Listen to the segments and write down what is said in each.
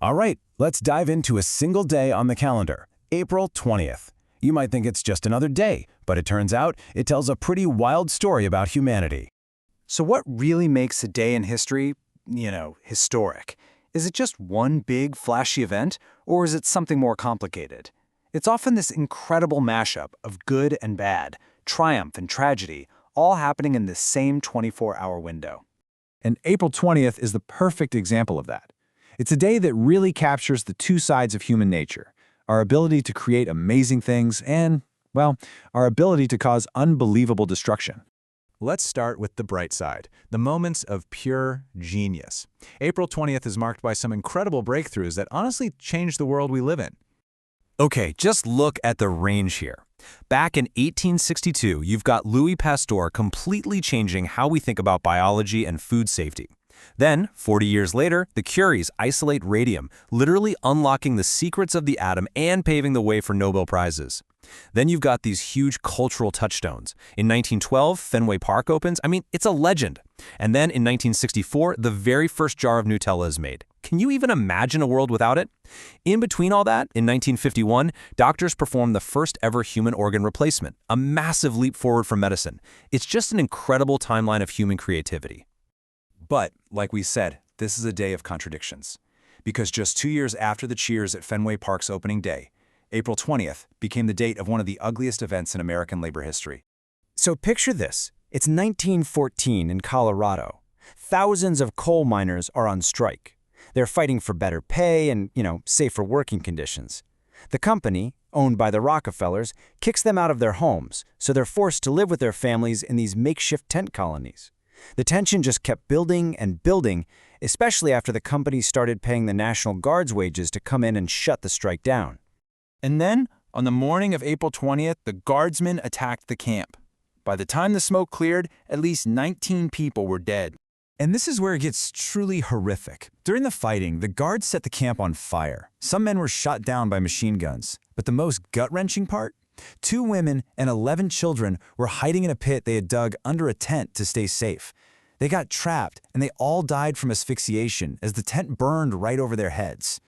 All right, let's dive into a single day on the calendar, April 20th. You might think it's just another day, but it turns out it tells a pretty wild story about humanity. So what really makes a day in history, historic? Is it just one big, flashy event, or is it something more complicated? It's often this incredible mashup of good and bad, triumph and tragedy, all happening in this same 24-hour window. And April 20th is the perfect example of that. It's a day that really captures the two sides of human nature, our ability to create amazing things and, well, our ability to cause unbelievable destruction. Let's start with the bright side, the moments of pure genius. April 20th is marked by some incredible breakthroughs that honestly changed the world we live in. Okay, just look at the range here. Back in 1862, you've got Louis Pasteur completely changing how we think about biology and food safety. Then, 40 years later, the Curies isolate radium, literally unlocking the secrets of the atom and paving the way for Nobel Prizes. Then you've got these huge cultural touchstones. In 1912, Fenway Park opens. It's a legend. And then in 1964, the very first jar of Nutella is made. Can you even imagine a world without it? In between all that, in 1951, doctors performed the first ever human organ replacement, a massive leap forward for medicine. It's just an incredible timeline of human creativity. But, like we said, this is a day of contradictions. Because just 2 years after the cheers at Fenway Park's opening day, April 20th became the date of one of the ugliest events in American labor history. So picture this. It's 1914 in Colorado. Thousands of coal miners are on strike. They're fighting for better pay and, safer working conditions. The company, owned by the Rockefellers, kicks them out of their homes, so they're forced to live with their families in these makeshift tent colonies. The tension just kept building and building, especially after the company started paying the National Guard's wages to come in and shut the strike down. And then, on the morning of April 20th, the guardsmen attacked the camp. By the time the smoke cleared, at least 19 people were dead. And this is where it gets truly horrific. During the fighting, the guards set the camp on fire. Some men were shot down by machine guns. But the most gut-wrenching part? 2 women and 11 children were hiding in a pit they had dug under a tent to stay safe. They got trapped, and they all died from asphyxiation as the tent burned right over their heads.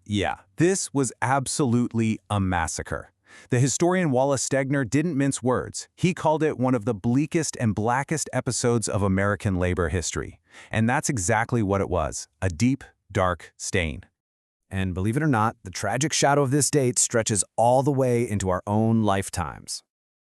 Yeah, this was absolutely a massacre. The historian Wallace Stegner didn't mince words. He called it one of the bleakest and blackest episodes of American labor history. And that's exactly what it was, a deep, dark stain. And believe it or not, the tragic shadow of this date stretches all the way into our own lifetimes.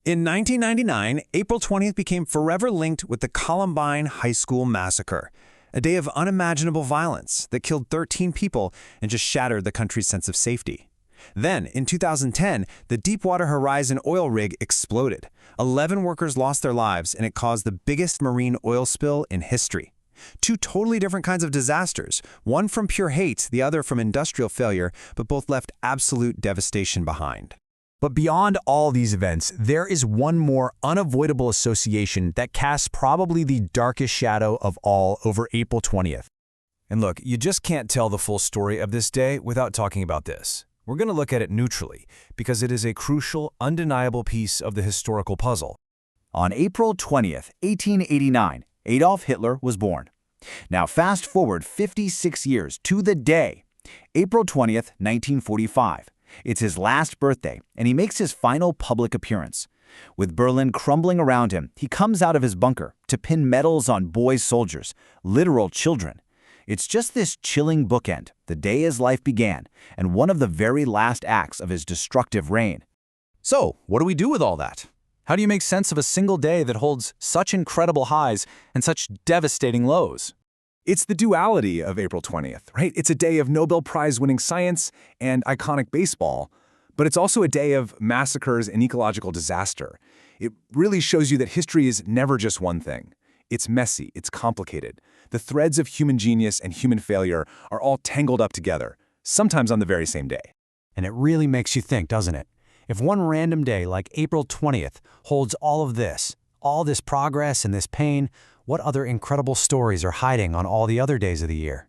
In 1999, April 20th became forever linked with the Columbine High School Massacre, a day of unimaginable violence that killed 13 people and just shattered the country's sense of safety. Then, in 2010, the Deepwater Horizon oil rig exploded. 11 workers lost their lives, and it caused the biggest marine oil spill in history. 2 totally different kinds of disasters, one from pure hate, the other from industrial failure, but both left absolute devastation behind. But beyond all these events, there is one more unavoidable association that casts probably the darkest shadow of all over April 20th. And look, you just can't tell the full story of this day without talking about this. We're going to look at it neutrally, because it is a crucial, undeniable piece of the historical puzzle. On April 20th, 1889, Adolf Hitler was born. Now fast forward 56 years to the day, April 20th, 1945. It's his last birthday, and he makes his final public appearance. With Berlin crumbling around him, he comes out of his bunker to pin medals on boy soldiers, literal children. It's just this chilling bookend, the day his life began, and one of the very last acts of his destructive reign. So, what do we do with all that? How do you make sense of a single day that holds such incredible highs and such devastating lows? It's the duality of April 20th, right? It's a day of Nobel Prize-winning science and iconic baseball, but it's also a day of massacres and ecological disaster. It really shows you that history is never just one thing. It's messy, it's complicated. The threads of human genius and human failure are all tangled up together, sometimes on the very same day. And it really makes you think, doesn't it? If one random day like April 20th holds all this progress and this pain, what other incredible stories are hiding on all the other days of the year?